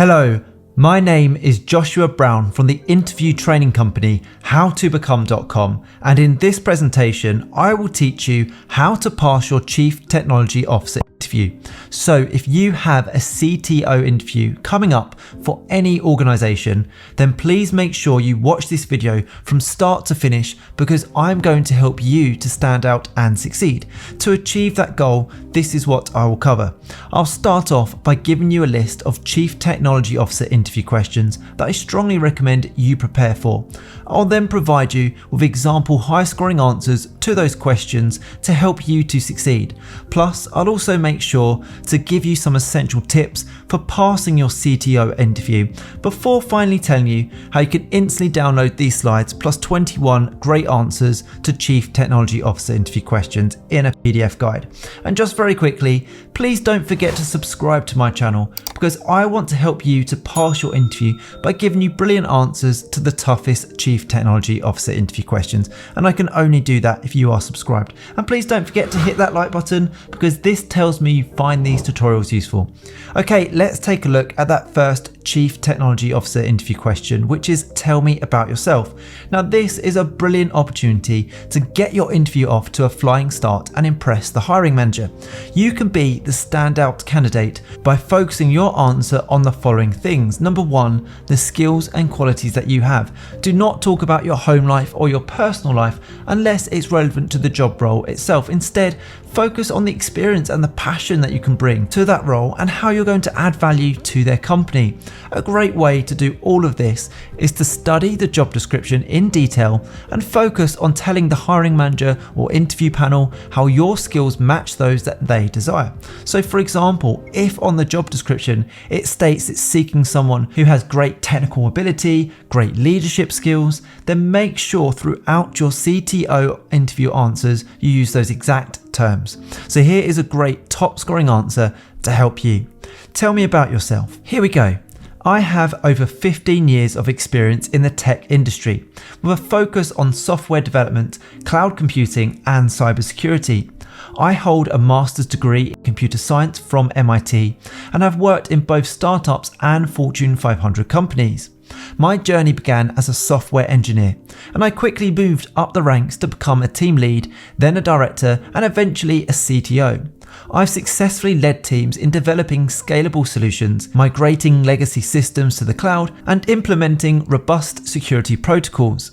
Hello, my name is Joshua Brown from the interview training company howtobecome.com, and in this presentation I will teach you how to pass your Chief Technology Officer interview. So if you have a CTO interview coming up for any organization, then please make sure you watch this video from start to finish, because I'm going to help you to stand out and succeed. To achieve that goal, this is what I will cover. I'll start off by giving you a list of Chief Technology Officer interview questions that I strongly recommend you prepare for. I'll then provide you with example high scoring answers to those questions to help you to succeed. Plus, I'll also make sure to give you some essential tips for passing your CTO interview before finally telling you how you can instantly download these slides plus 21 great answers to Chief Technology Officer interview questions in a PDF guide. And just very quickly, please don't forget to subscribe to my channel, because I want to help you to pass your interview by giving you brilliant answers to the toughest Chief Technology Officer interview questions, and I can only do that if you are subscribed. And please don't forget to hit that like button, because this tells me you find these tutorials useful. Okay, let's take a look at that first Chief Technology Officer interview question, which is tell me about yourself. Now this is a brilliant opportunity to get your interview off to a flying start and impress the hiring manager. You can be the standout candidate by focusing your answer on the following things. Number one, the skills and qualities that you have. Do not talk about your home life or your personal life unless it's relevant to the job role itself. Instead, focus on the experience and the passion that you can bring to that role and how you're going to add value to their company. A great way to do all of this is to study the job description in detail and focus on telling the hiring manager or interview panel how your skills match those that they desire. So for example, if on the job description it states it's seeking someone who has great technical ability, great leadership skills, then make sure throughout your CTO interview answers you use those exact terms. So here is a great top scoring answer to help you. Tell me about yourself. Here we go. I have over 15 years of experience in the tech industry with a focus on software development, cloud computing, and cybersecurity. I hold a master's degree in computer science from MIT and have worked in both startups and Fortune 500 companies. My journey began as a software engineer, and I quickly moved up the ranks to become a team lead, then a director, and eventually a CTO. I've successfully led teams in developing scalable solutions, migrating legacy systems to the cloud, and implementing robust security protocols.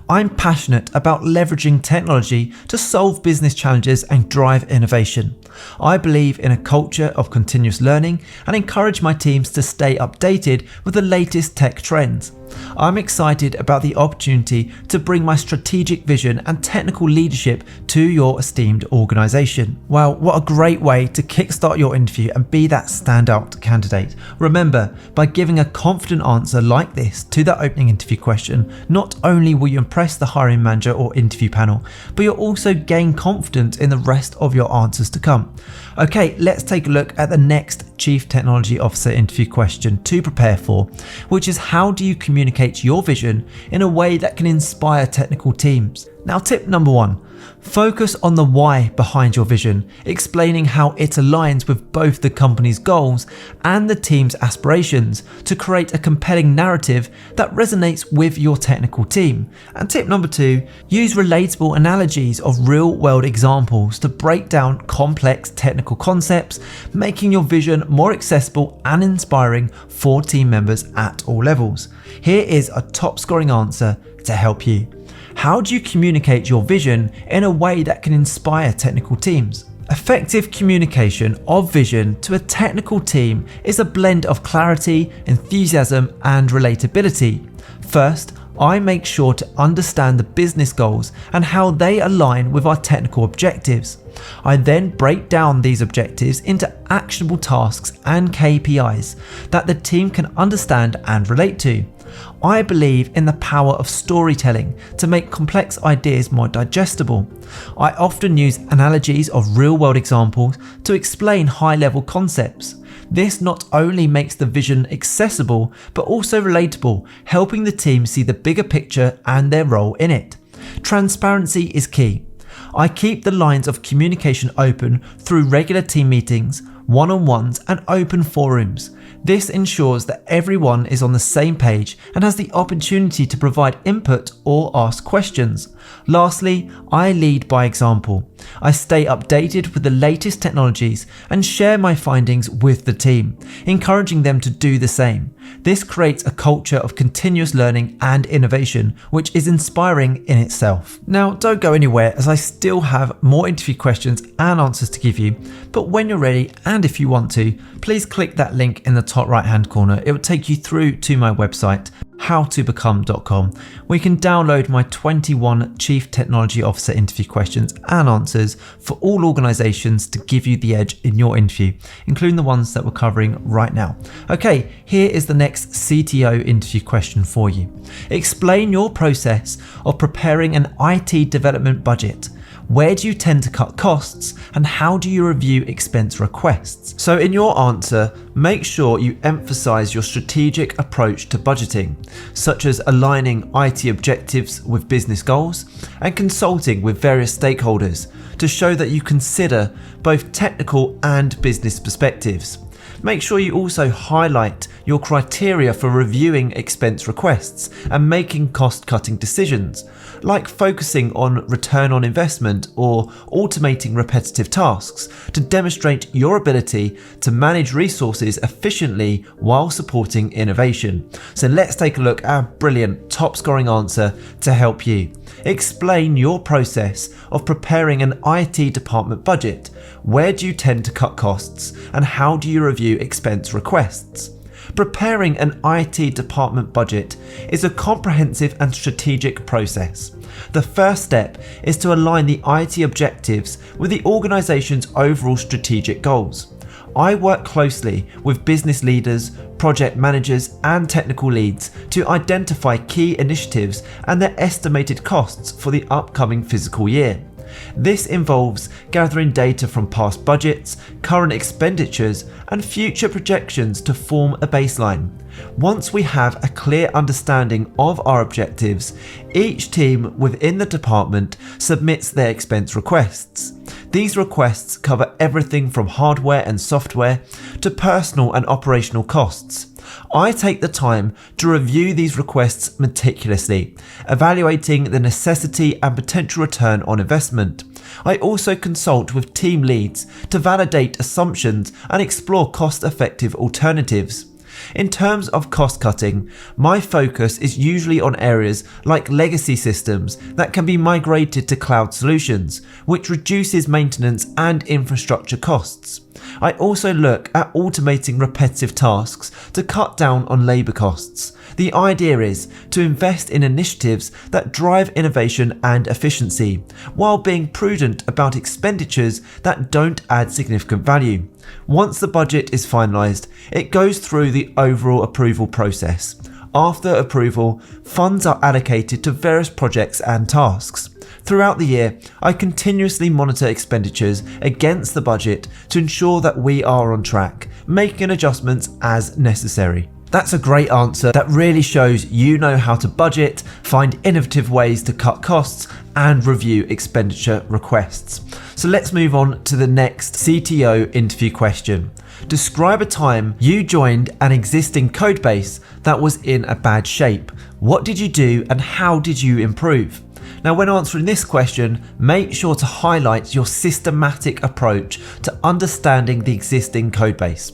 I'm passionate about leveraging technology to solve business challenges and drive innovation. I believe in a culture of continuous learning and encourage my teams to stay updated with the latest tech trends. I'm excited about the opportunity to bring my strategic vision and technical leadership to your esteemed organization. Wow, what a great way to kickstart your interview and be that standout candidate. Remember, by giving a confident answer like this to that opening interview question, not only will you impress the hiring manager or interview panel, but you'll also gain confidence in the rest of your answers to come. Okay, let's take a look at the next Chief Technology Officer interview question to prepare for, which is how do you communicate your vision in a way that can inspire technical teams? Now, tip number one, focus on the why behind your vision, explaining how it aligns with both the company's goals and the team's aspirations to create a compelling narrative that resonates with your technical team. And tip number two, use relatable analogies of real-world examples to break down complex technical concepts, making your vision more accessible and inspiring for team members at all levels. Here is a top-scoring answer to help you. How do you communicate your vision in a way that can inspire technical teams? Effective communication of vision to a technical team is a blend of clarity, enthusiasm, and relatability. First, I make sure to understand the business goals and how they align with our technical objectives. I then break down these objectives into actionable tasks and KPIs that the team can understand and relate to. I believe in the power of storytelling to make complex ideas more digestible. I often use analogies of real-world examples to explain high-level concepts. This not only makes the vision accessible, but also relatable, helping the team see the bigger picture and their role in it. Transparency is key. I keep the lines of communication open through regular team meetings, one-on-ones, and open forums. This ensures that everyone is on the same page and has the opportunity to provide input or ask questions. Lastly, I lead by example. I stay updated with the latest technologies and share my findings with the team, encouraging them to do the same. This creates a culture of continuous learning and innovation, which is inspiring in itself. Now, don't go anywhere, as I still have more interview questions and answers to give you, but when you're ready, and if you want to, please click that link in the top right hand corner. It will take you through to my website, howtobecome.com, where you can download my 21 Chief Technology Officer interview questions and answers for all organizations to give you the edge in your interview, including the ones that we're covering right now. Okay, here is the next CTO interview question for you. Explain your process of preparing an IT development budget. Where do you tend to cut costs, and how do you review expense requests? So in your answer, make sure you emphasize your strategic approach to budgeting, such as aligning IT objectives with business goals and consulting with various stakeholders to show that you consider both technical and business perspectives. Make sure you also highlight your criteria for reviewing expense requests and making cost-cutting decisions, like focusing on return on investment or automating repetitive tasks, to demonstrate your ability to manage resources efficiently while supporting innovation. So let's take a look at a brilliant top-scoring answer to help you. Explain your process of preparing an IT department budget. Where do you tend to cut costs, and how do you review expense requests? Preparing an IT department budget is a comprehensive and strategic process. The first step is to align the IT objectives with the organization's overall strategic goals. I work closely with business leaders, project managers, and technical leads to identify key initiatives and their estimated costs for the upcoming fiscal year. This involves gathering data from past budgets, current expenditures, and future projections to form a baseline. Once we have a clear understanding of our objectives, each team within the department submits their expense requests. These requests cover everything from hardware and software to personal and operational costs. I take the time to review these requests meticulously, evaluating the necessity and potential return on investment. I also consult with team leads to validate assumptions and explore cost-effective alternatives. In terms of cost cutting, my focus is usually on areas like legacy systems that can be migrated to cloud solutions, which reduces maintenance and infrastructure costs. I also look at automating repetitive tasks to cut down on labour costs. The idea is to invest in initiatives that drive innovation and efficiency, while being prudent about expenditures that don't add significant value. Once the budget is finalised, it goes through the overall approval process. After approval, funds are allocated to various projects and tasks. Throughout the year, I continuously monitor expenditures against the budget to ensure that we are on track, making adjustments as necessary. That's a great answer that really shows you know how to budget, find innovative ways to cut costs, and review expenditure requests. So let's move on to the next CTO interview question. Describe a time you joined an existing codebase that was in a bad shape. What did you do and how did you improve? Now, when answering this question, make sure to highlight your systematic approach to understanding the existing codebase,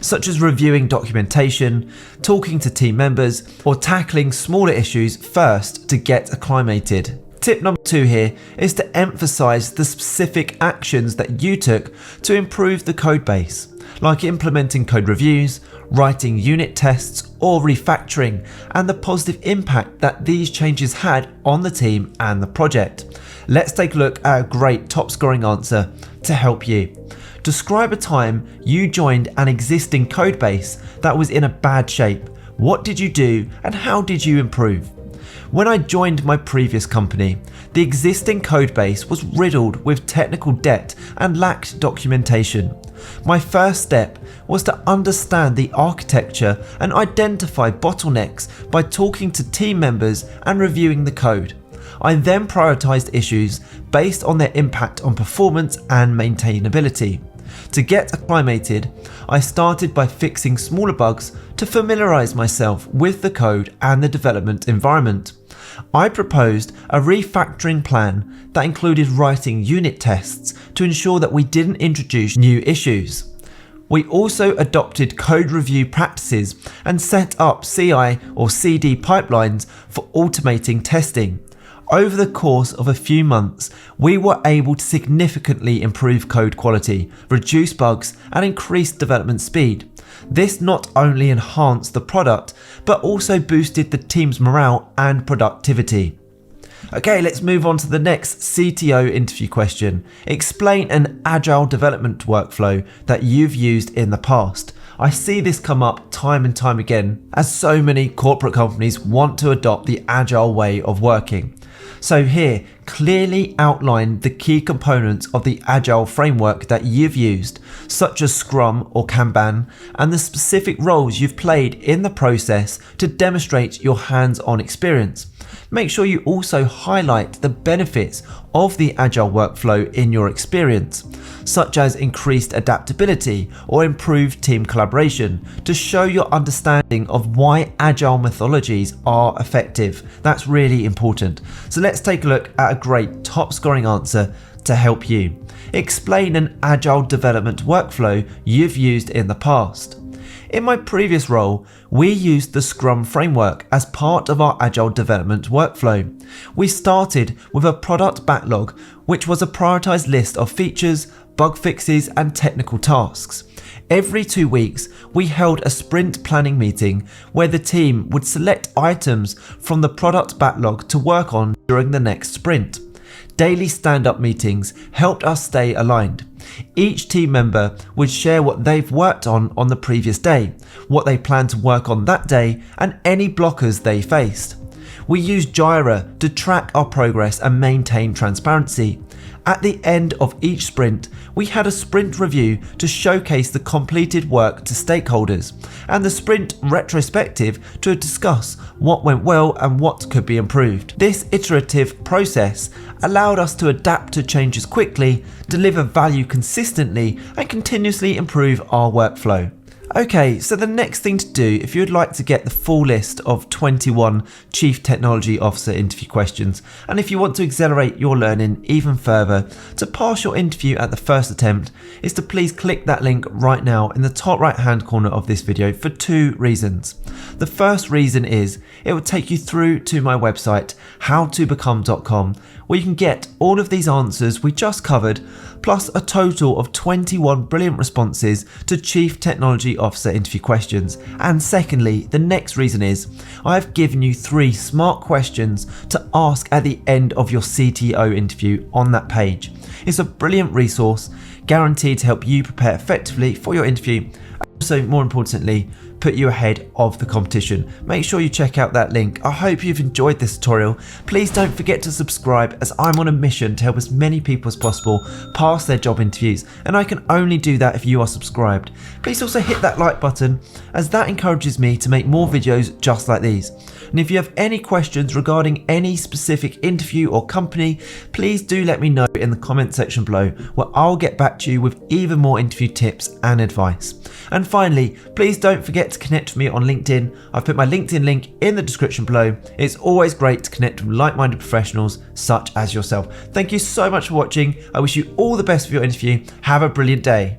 such as reviewing documentation, talking to team members, or tackling smaller issues first to get acclimated. Tip number 2 here is to emphasize the specific actions that you took to improve the codebase, like implementing code reviews, writing unit tests, or refactoring, and the positive impact that these changes had on the team and the project. Let's take a look at a great top-scoring answer to help you. Describe a time you joined an existing codebase that was in a bad shape. What did you do and how did you improve? When I joined my previous company, the existing codebase was riddled with technical debt and lacked documentation. My first step was to understand the architecture and identify bottlenecks by talking to team members and reviewing the code. I then prioritized issues based on their impact on performance and maintainability. To get acclimated, I started by fixing smaller bugs to familiarise myself with the code and the development environment. I proposed a refactoring plan that included writing unit tests to ensure that we didn't introduce new issues. We also adopted code review practices and set up CI or CD pipelines for automating testing. Over the course of a few months, we were able to significantly improve code quality, reduce bugs, and increase development speed. This not only enhanced the product, but also boosted the team's morale and productivity. Okay, let's move on to the next CTO interview question. Explain an agile development workflow that you've used in the past. I see this come up time and time again, as so many corporate companies want to adopt the agile way of working. So here, clearly outline the key components of the Agile framework that you've used, such as Scrum or Kanban, and the specific roles you've played in the process to demonstrate your hands-on experience. Make sure you also highlight the benefits of the Agile workflow in your experience, such as increased adaptability or improved team collaboration, to show your understanding of why Agile methodologies are effective. That's really important. So let's take a look at a great top scoring answer to help you. Explain an Agile development workflow you've used in the past. In my previous role, we used the Scrum framework as part of our Agile development workflow. We started with a product backlog, which was a prioritized list of features, bug fixes, and technical tasks. Every 2 weeks, we held a sprint planning meeting where the team would select items from the product backlog to work on during the next sprint. Daily stand-up meetings helped us stay aligned. Each team member would share what they've worked on the previous day, what they plan to work on that day, and any blockers they faced. We used Jira to track our progress and maintain transparency. At the end of each sprint, we had a sprint review to showcase the completed work to stakeholders, and the sprint retrospective to discuss what went well and what could be improved. This iterative process allowed us to adapt to changes quickly, deliver value consistently, and continuously improve our workflow. Okay, so the next thing to do, if you'd like to get the full list of 21 Chief Technology Officer interview questions, and if you want to accelerate your learning even further to pass your interview at the first attempt, is to please click that link right now in the top right hand corner of this video for 2 reasons. The first reason is it will take you through to my website, howtobecome.com, where you can get all of these answers we just covered, plus a total of 21 brilliant responses to Chief Technology Officer interview questions. And secondly, the next reason is I've given you 3 smart questions to ask at the end of your CTO interview on that page. It's a brilliant resource, guaranteed to help you prepare effectively for your interview, and also more importantly, put you ahead of the competition. Make sure you check out that link. I hope you've enjoyed this tutorial. Please don't forget to subscribe, as I'm on a mission to help as many people as possible pass their job interviews, and I can only do that if you are subscribed. Please also hit that like button, as that encourages me to make more videos just like these. And if you have any questions regarding any specific interview or company, please do let me know in the comment section below, where I'll get back to you with even more interview tips and advice. And finally, please don't forget to connect with me on LinkedIn. I've put my LinkedIn link in the description below. It's always great to connect with like-minded professionals such as yourself. Thank you so much for watching. I wish you all the best for your interview. Have a brilliant day.